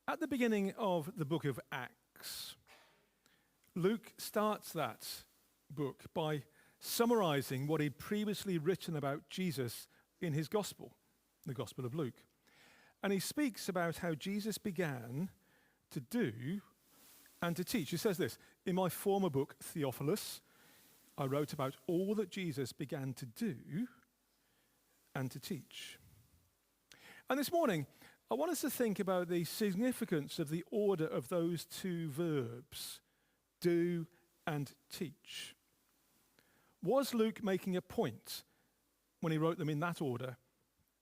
At the beginning of the book of Acts, Luke starts that book by summarizing what he'd previously written about Jesus in his gospel, the Gospel of Luke. And he speaks about how Jesus began to do and to teach. He says this, "In my former book, Theophilus, I wrote about all that Jesus began to do and to teach." And this morning, I want us to think about the significance of the order of those two verbs, do and teach. Was Luke making a point when he wrote them in that order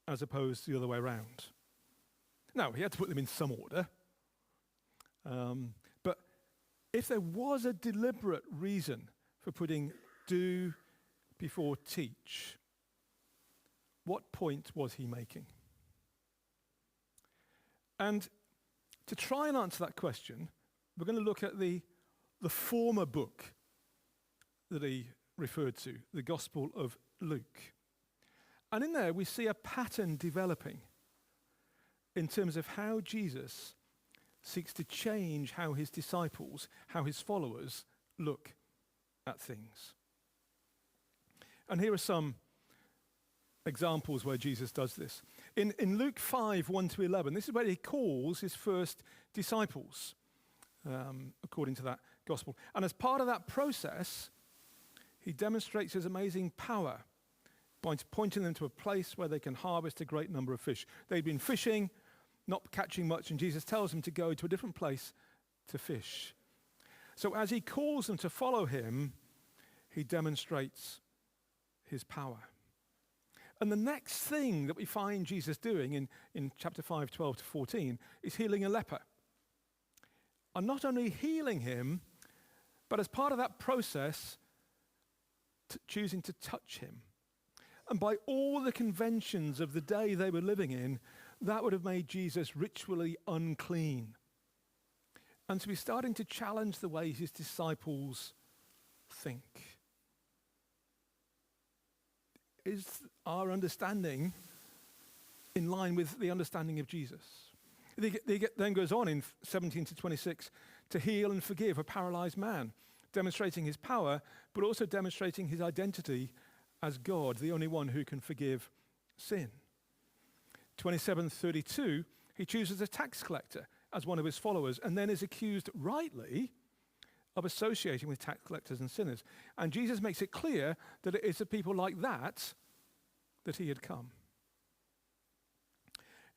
as opposed to the other way around? No, he had to put them in some order. But if there was a deliberate reason for putting do before teach, what point was he making? And to try and answer that question, we're going to look at the former book that he referred to, the Gospel of Luke. And in there we see a pattern developing in terms of how Jesus seeks to change how his disciples, how his followers look at things. And here are some examples where Jesus does this. In Luke 5, 1 to 11, this is where he calls his first disciples, according to that gospel. And as part of that process, he demonstrates his amazing power by pointing them to a place where they can harvest a great number of fish. They'd been fishing, not catching much, and Jesus tells them to go to a different place to fish. So as he calls them to follow him, he demonstrates his power. And the next thing that we find Jesus doing in chapter 5, 12 to 14 is healing a leper. And not only healing him, but as part of that process, choosing to touch him. And by all the conventions of the day they were living in, that would have made Jesus ritually unclean. And so he's starting to challenge the way his disciples think. Is our understanding in line with the understanding of Jesus? Then goes on in 17 to 26 to heal and forgive a paralyzed man, demonstrating his power, but also demonstrating his identity as God, the only one who can forgive sin. 27:32, he chooses a tax collector as one of his followers and then is accused rightly of associating with tax collectors and sinners. And Jesus makes it clear that it is to people like that he had come.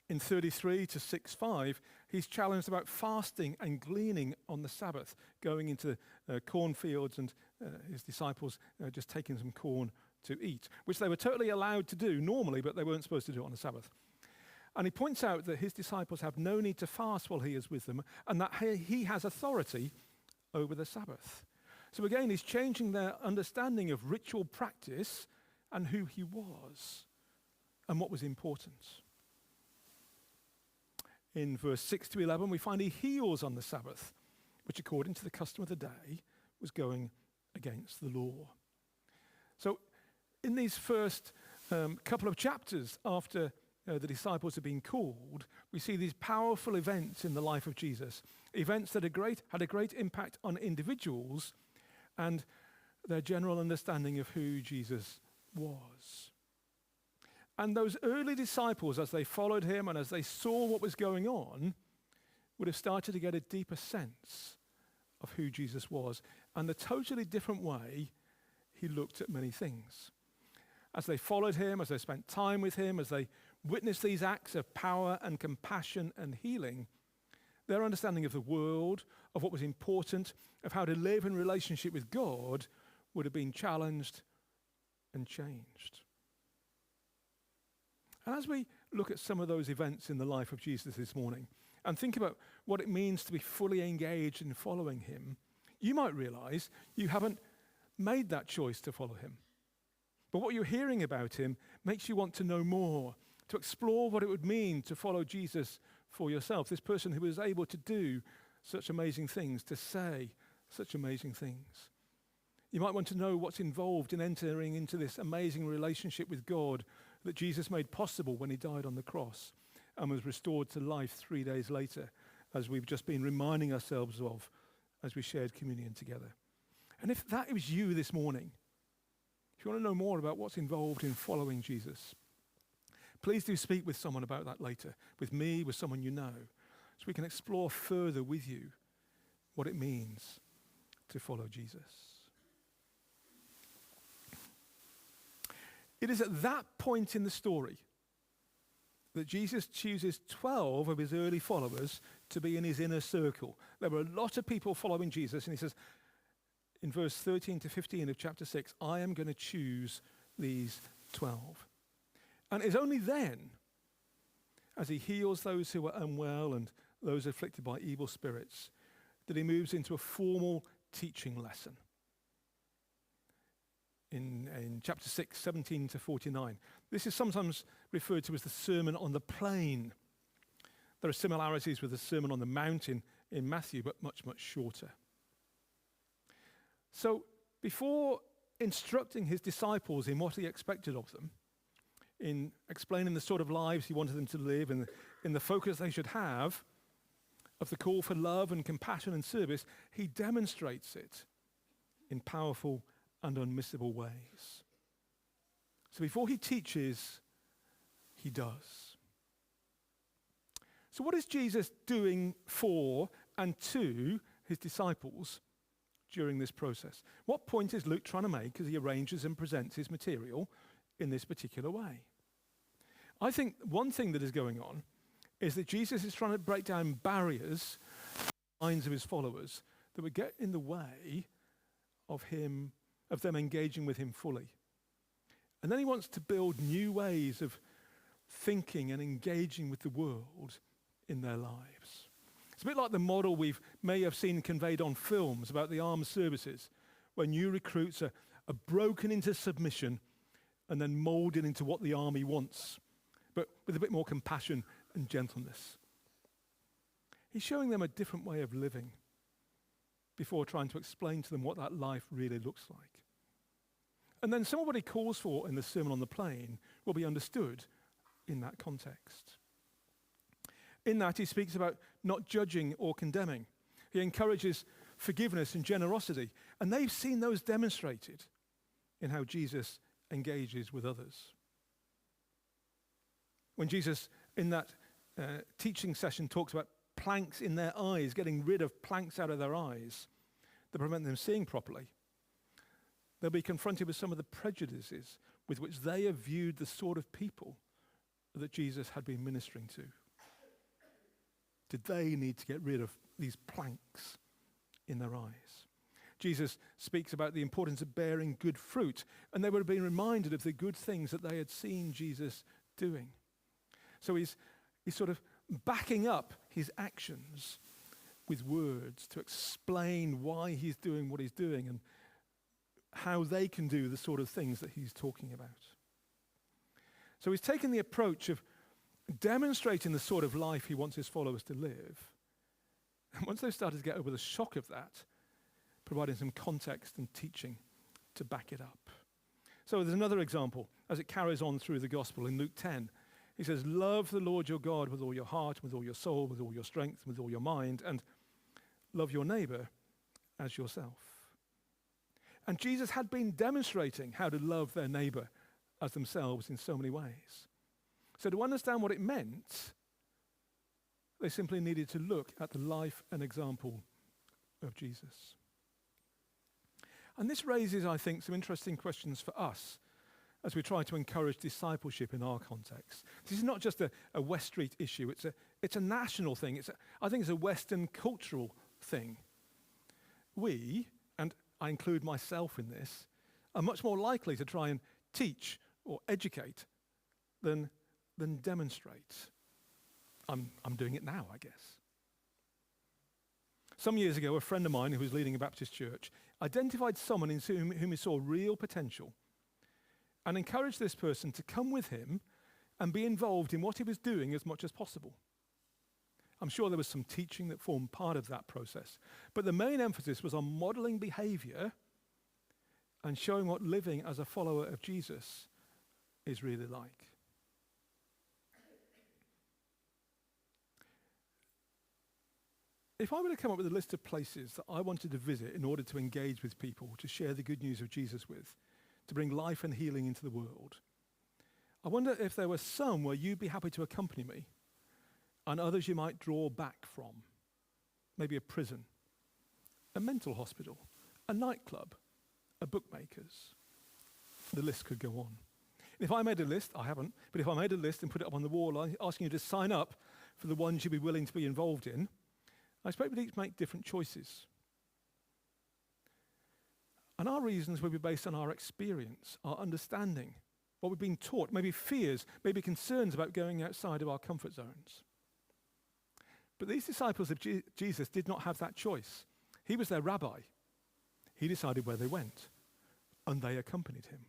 In 33 to 6:5, he's challenged about fasting and gleaning on the Sabbath, going into cornfields and his disciples just taking some corn to eat, which they were totally allowed to do normally, but they weren't supposed to do it on the Sabbath. And he points out that his disciples have no need to fast while he is with them, and that he has authority over the Sabbath. So again, he's changing their understanding of ritual practice and who he was and what was important. In verse 6 to 11, we find he heals on the Sabbath, which according to the custom of the day was going against the law. So in these first couple of chapters after the disciples have been called, we see these powerful events in the life of Jesus, events that had a great impact on individuals and their general understanding of who Jesus was. And those early disciples, as they followed him and as they saw what was going on, would have started to get a deeper sense of who Jesus was and the totally different way he looked at many things. As they followed him, as they spent time with him, as they witnessed these acts of power and compassion and healing, their understanding of the world, of what was important, of how to live in relationship with God would have been challenged and changed. And as we look at some of those events in the life of Jesus this morning and think about what it means to be fully engaged in following him, you might realize you haven't made that choice to follow him. But what you're hearing about him makes you want to know more, to explore what it would mean to follow Jesus for yourself, this person who is able to do such amazing things, to say such amazing things. You might want to know what's involved in entering into this amazing relationship with God that Jesus made possible when he died on the cross and was restored to life 3 days later as we've just been reminding ourselves of as we shared communion together. And if that was you this morning, if you want to know more about what's involved in following Jesus, please do speak with someone about that later, with me, with someone you know, so we can explore further with you what it means to follow Jesus. It is at that point in the story that Jesus chooses 12 of his early followers to be in his inner circle. There were a lot of people following Jesus, and he says in verse 13 to 15 of chapter 6, I am going to choose these 12. And it's only then, as he heals those who are unwell and those afflicted by evil spirits, that he moves into a formal teaching lesson. In chapter 6, 17 to 49. This is sometimes referred to as the Sermon on the Plain. There are similarities with the Sermon on the Mount in Matthew, but much, much shorter. So before instructing his disciples in what he expected of them, in explaining the sort of lives he wanted them to live and in the focus they should have of the call for love and compassion and service, he demonstrates it in powerful and unmissable ways. So before he teaches, he does. So what is Jesus doing for and to his disciples during this process? What point is Luke trying to make as he arranges and presents his material in this particular way? I think one thing that is going on is that Jesus is trying to break down barriers in the minds of his followers that would get in the way of them engaging with him fully. And then he wants to build new ways of thinking and engaging with the world in their lives. It's a bit like the model we may have seen conveyed on films about the armed services, where new recruits are broken into submission and then molded into what the army wants, but with a bit more compassion and gentleness. He's showing them a different way of living before trying to explain to them what that life really looks like. And then some of what he calls for in the Sermon on the Plain will be understood in that context. In that, he speaks about not judging or condemning. He encourages forgiveness and generosity, and they've seen those demonstrated in how Jesus engages with others. When Jesus, in that teaching session, talks about planks in their eyes, getting rid of planks out of their eyes that prevent them seeing properly, they'll be confronted with some of the prejudices with which they have viewed the sort of people that Jesus had been ministering to. Did they need to get rid of these planks in their eyes? Jesus speaks about the importance of bearing good fruit, and they would have been reminded of the good things that they had seen Jesus doing. So he's sort of backing up his actions with words to explain why he's doing what he's doing and how they can do the sort of things that he's talking about. So he's taken the approach of demonstrating the sort of life he wants his followers to live. And once they've started to get over the shock of that, providing some context and teaching to back it up. So there's another example as it carries on through the gospel in Luke 10. He says, love the Lord your God with all your heart, with all your soul, with all your strength, with all your mind, and love your neighbor as yourself. And Jesus had been demonstrating how to love their neighbor as themselves in so many ways. So to understand what it meant, they simply needed to look at the life and example of Jesus. And this raises, I think, some interesting questions for us as we try to encourage discipleship in our context. This is not just a West Street issue, it's a national thing. I think it's a Western cultural thing. We, and I include myself in this, are much more likely to try and teach or educate than demonstrate. I'm doing it now, I guess. Some years ago, a friend of mine who was leading a Baptist church identified someone in whom he saw real potential and encouraged this person to come with him and be involved in what he was doing as much as possible. I'm sure there was some teaching that formed part of that process, but the main emphasis was on modeling behavior and showing what living as a follower of Jesus is really like. If I were to come up with a list of places that I wanted to visit in order to engage with people, to share the good news of Jesus with, to bring life and healing into the world, I wonder if there were some where you'd be happy to accompany me and others you might draw back from. Maybe a prison, a mental hospital, a nightclub, a bookmaker's. The list could go on. And if I made a list, I haven't, but if I made a list and put it up on the wall asking you to sign up for the ones you'd be willing to be involved in, I expect we'd each make different choices. And our reasons would be based on our experience, our understanding, what we've been taught, maybe fears, maybe concerns about going outside of our comfort zones. But these disciples of Jesus did not have that choice. He was their rabbi. He decided where they went, and they accompanied him.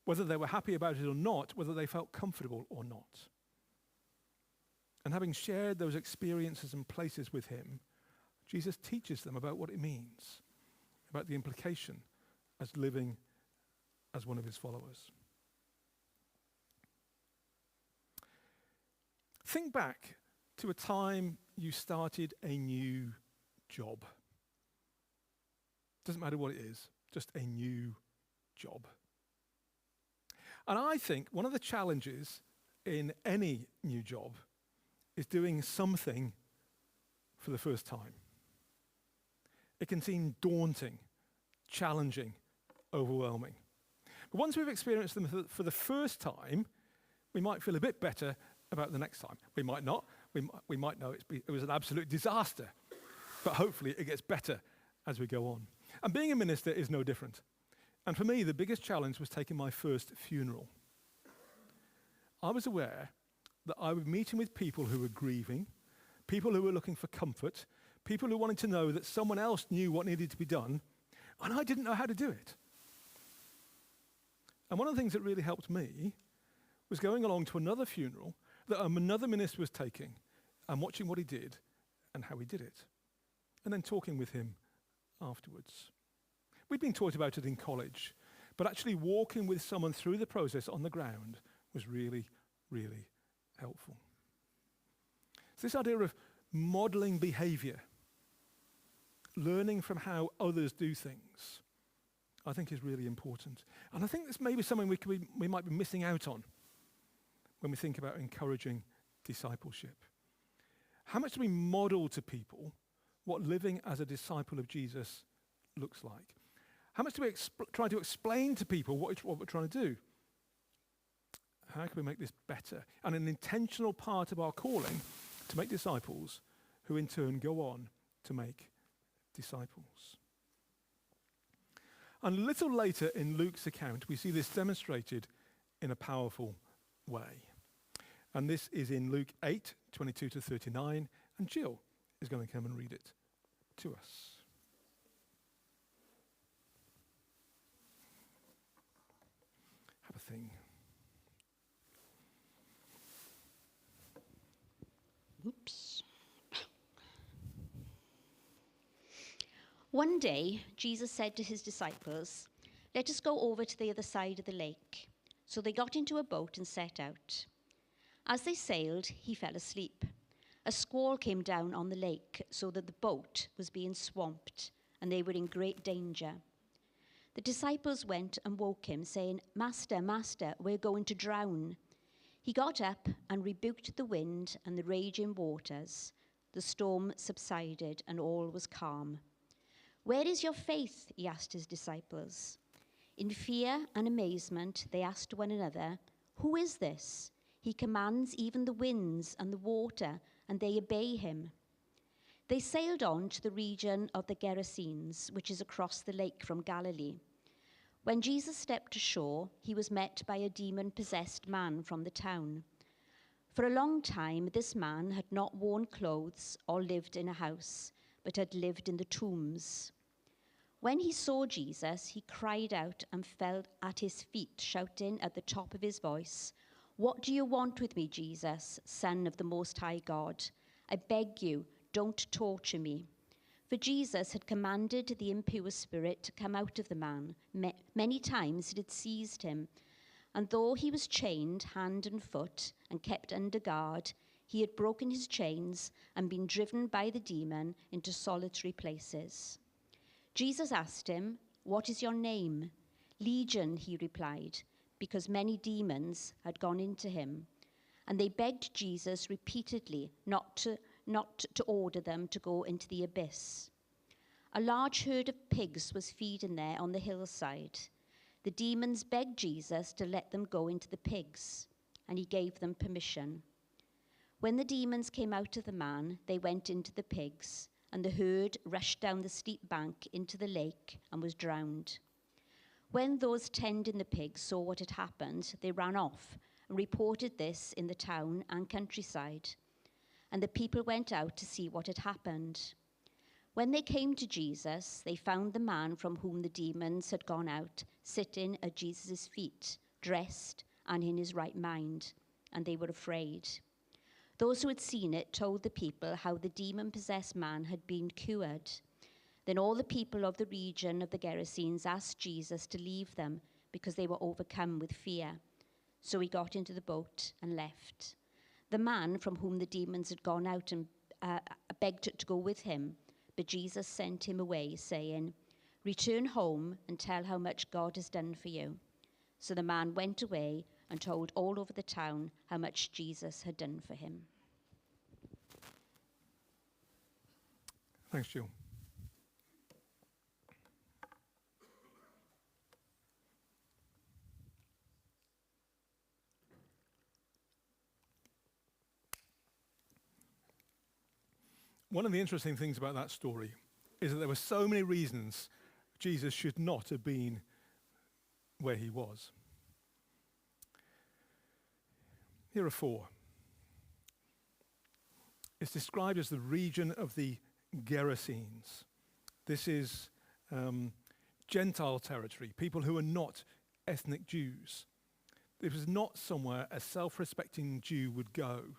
Whether they were happy about it or not, whether they felt comfortable or not. And having shared those experiences and places with him, Jesus teaches them about what it means, about the implication as living as one of his followers. Think back to a time you started a new job. Doesn't matter what it is, just a new job. And I think one of the challenges in any new job is doing something for the first time. It can seem daunting, challenging, overwhelming. But once we've experienced them for the first time, we might feel a bit better about the next time. We might not. We might know it was an absolute disaster. But hopefully it gets better as we go on. And being a minister is no different. And for me, the biggest challenge was taking my first funeral. I was aware that I was meeting with people who were grieving, people who were looking for comfort, people who wanted to know that someone else knew what needed to be done, and I didn't know how to do it. And one of the things that really helped me was going along to another funeral that another minister was taking and watching what he did and how he did it, and then talking with him afterwards. We'd been taught about it in college, but actually walking with someone through the process on the ground was really, really helpful. So this idea of modeling behavior, learning from how others do things, I think is really important. And I think this may be something we might be missing out on when we think about encouraging discipleship. How much do we model to people what living as a disciple of Jesus looks like? How much do we try to explain to people what we're trying to do? How can we make this better? And an intentional part of our calling to make disciples who in turn go on to make disciples. And a little later in Luke's account, we see this demonstrated in a powerful way. And this is in Luke 8, 22 to 39, and Jill is going to come and read it to us. Have a thing. Oops. One day, Jesus said to his disciples, "Let us go over to the other side of the lake." So they got into a boat and set out. As they sailed, he fell asleep. A squall came down on the lake so that the boat was being swamped, and they were in great danger. The disciples went and woke him, saying, "Master, Master, we're going to drown." He got up and rebuked the wind and the raging waters. The storm subsided and all was calm. "Where is your faith?" he asked his disciples. In fear and amazement, they asked one another, "Who is this? He commands even the winds and the water, and they obey him." They sailed on to the region of the Gerasenes, which is across the lake from Galilee. When Jesus stepped ashore, he was met by a demon-possessed man from the town. For a long time, this man had not worn clothes or lived in a house, but had lived in the tombs. When he saw Jesus, he cried out and fell at his feet, shouting at the top of his voice, "What do you want with me, Jesus, Son of the Most High God? I beg you, don't torture me." For Jesus had commanded the impure spirit to come out of the man. Many times it had seized him, and though he was chained hand and foot and kept under guard, He had broken his chains and been driven by the demon into solitary places. Jesus asked him, "What is your name?" "Legion," he replied, because many demons had gone into him. And they begged Jesus repeatedly not to order them to go into the abyss. A large herd of pigs was feeding there on the hillside. The demons begged Jesus to let them go into the pigs, and he gave them permission. When the demons came out of the man, they went into the pigs, and the herd rushed down the steep bank into the lake and was drowned. When those tending the pigs saw what had happened, they ran off and reported this in the town and countryside. And the people went out to see what had happened. When they came to Jesus, they found the man from whom the demons had gone out sitting at Jesus' feet, dressed and in his right mind, and they were afraid. Those who had seen it told the people how the demon-possessed man had been cured. Then all the people of the region of the Gerasenes asked Jesus to leave them because they were overcome with fear. So he got into the boat and left. The man from whom the demons had gone out and begged to go with him, but Jesus sent him away, saying, "Return home and tell how much God has done for you." So the man went away and told all over the town how much Jesus had done for him. Thanks, Jill. One of the interesting things about that story is that there were so many reasons Jesus should not have been where he was. Here are four. It's described as the region of the Gerasenes. This is Gentile territory, people who are not ethnic Jews. It was not somewhere a self-respecting Jew would go.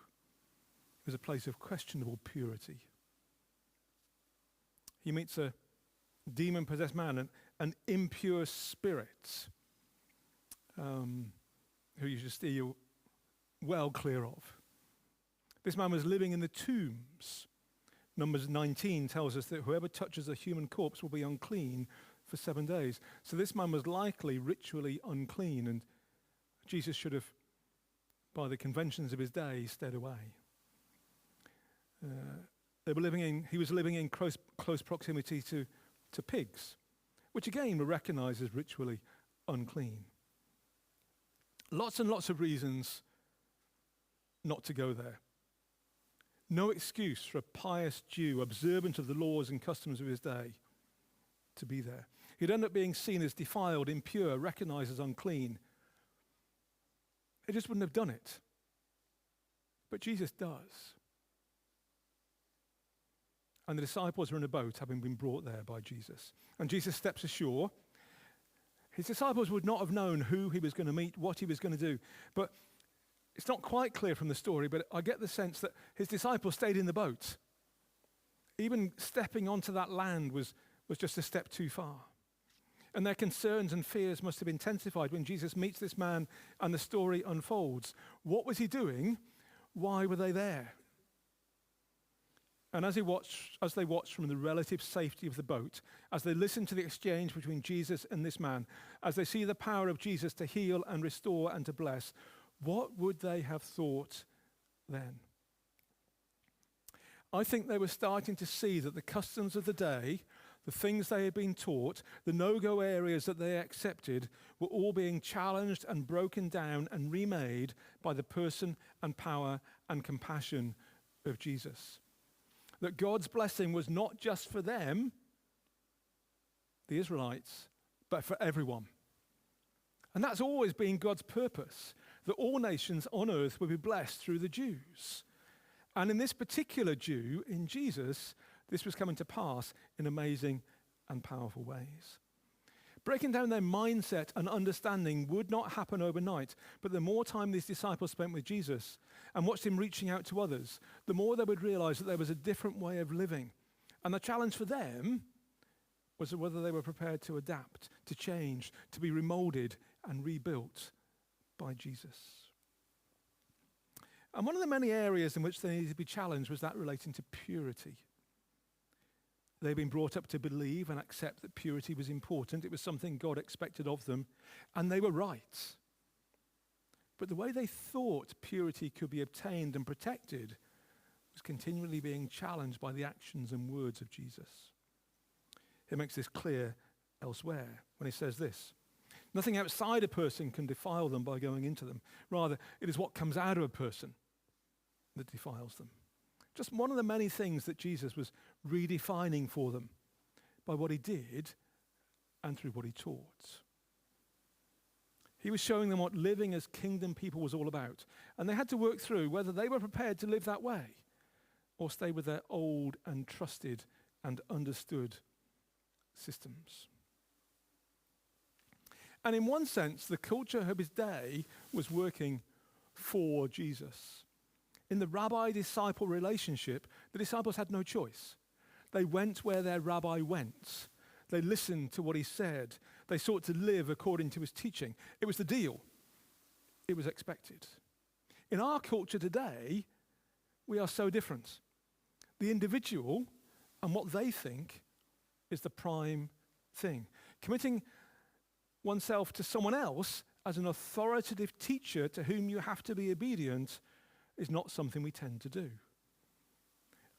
It was a place of questionable purity. He meets a demon-possessed man, an impure spirit, who you should steer well clear of. This man was living in the tombs. Numbers 19 tells us that whoever touches a human corpse will be unclean for 7 days. So this man was likely ritually unclean, and Jesus should have, by the conventions of his day, stayed away. He was living in close proximity to pigs, which again were recognized as ritually unclean. Lots and lots of reasons not to go there. No excuse for a pious Jew, observant of the laws and customs of his day, to be there. He'd end up being seen as defiled, impure, recognized as unclean. He just wouldn't have done it. But Jesus does. And the disciples are in a boat, having been brought there by Jesus. And Jesus steps ashore. His disciples would not have known who he was going to meet, what he was going to do. But it's not quite clear from the story, but I get the sense that his disciples stayed in the boat. Even stepping onto that land was just a step too far. And their concerns and fears must have intensified when Jesus meets this man and the story unfolds. What was he doing? Why were they there? And as they watched from the relative safety of the boat, as they listened to the exchange between Jesus and this man, as they see the power of Jesus to heal and restore and to bless, what would they have thought then? I think they were starting to see that the customs of the day, the things they had been taught, the no-go areas that they accepted, were all being challenged and broken down and remade by the person and power and compassion of Jesus. That God's blessing was not just for them, the Israelites, but for everyone. And that's always been God's purpose, that all nations on earth would be blessed through the Jews. And in this particular Jew, in Jesus, this was coming to pass in amazing and powerful ways. Breaking down their mindset and understanding would not happen overnight, but the more time these disciples spent with Jesus and watched him reaching out to others, the more they would realize that there was a different way of living. And the challenge for them was whether they were prepared to adapt, to change, to be remolded and rebuilt by Jesus. And one of the many areas in which they needed to be challenged was that relating to purity. They'd been brought up to believe and accept that purity was important. It was something God expected of them, and they were right. But the way they thought purity could be obtained and protected was continually being challenged by the actions and words of Jesus. He makes this clear elsewhere when he says this: nothing outside a person can defile them by going into them. Rather, it is what comes out of a person that defiles them. Just one of the many things that Jesus was redefining for them by what he did and through what he taught. He was showing them what living as kingdom people was all about. And they had to work through whether they were prepared to live that way or stay with their old and trusted and understood systems. And in one sense, the culture of his day was working for Jesus. In the rabbi-disciple relationship, the disciples had no choice. They went where their rabbi went. They listened to what he said. They sought to live according to his teaching. It was the deal. It was expected. In our culture today, we are so different. The individual and what they think is the prime thing. Committing oneself to someone else as an authoritative teacher to whom you have to be obedient is not something we tend to do.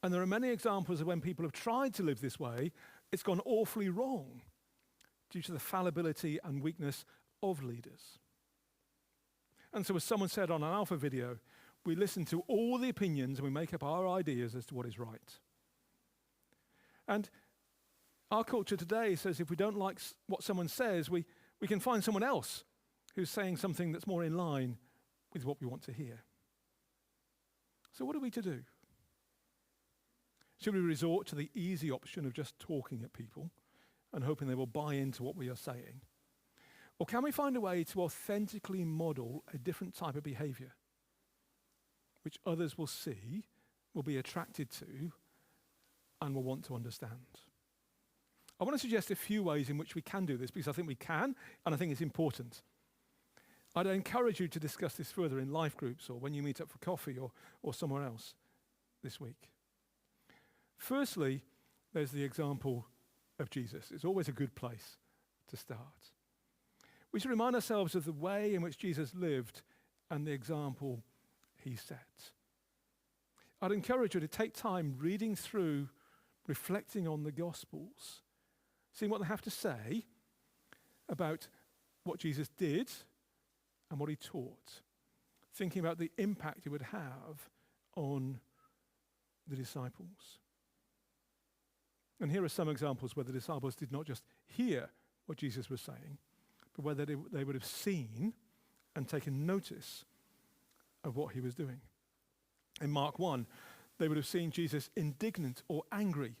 And there are many examples of when people have tried to live this way, it's gone awfully wrong due to the fallibility and weakness of leaders. And so as someone said on an Alpha video, we listen to all the opinions and we make up our ideas as to what is right. And our culture today says if we don't like what someone says, we can find someone else who's saying something that's more in line with what we want to hear. So what are we to do? Should we resort to the easy option of just talking at people and hoping they will buy into what we are saying? Or can we find a way to authentically model a different type of behavior which others will see, will be attracted to, and will want to understand? I want to suggest a few ways in which we can do this because I think we can and I think it's important. I'd encourage you to discuss this further in life groups or when you meet up for coffee or somewhere else this week. Firstly, there's the example of Jesus. It's always a good place to start. We should remind ourselves of the way in which Jesus lived and the example he set. I'd encourage you to take time reading through, reflecting on the Gospels, seeing what they have to say about what Jesus did and what he taught, thinking about the impact it would have on the disciples. And here are some examples where the disciples did not just hear what Jesus was saying, but where they would have seen and taken notice of what he was doing. In Mark 1, they would have seen Jesus indignant or angry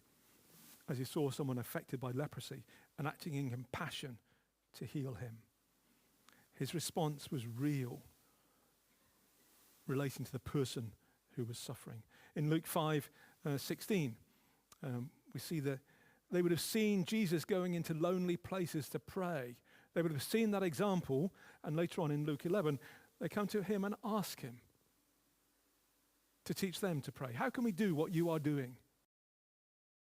as he saw someone affected by leprosy and acting in compassion to heal him. His response was real, relating to the person who was suffering. In Luke 5:16, we see that they would have seen Jesus going into lonely places to pray. They would have seen that example, and later on in Luke 11, they come to him and ask him to teach them to pray. How can we do what you are doing?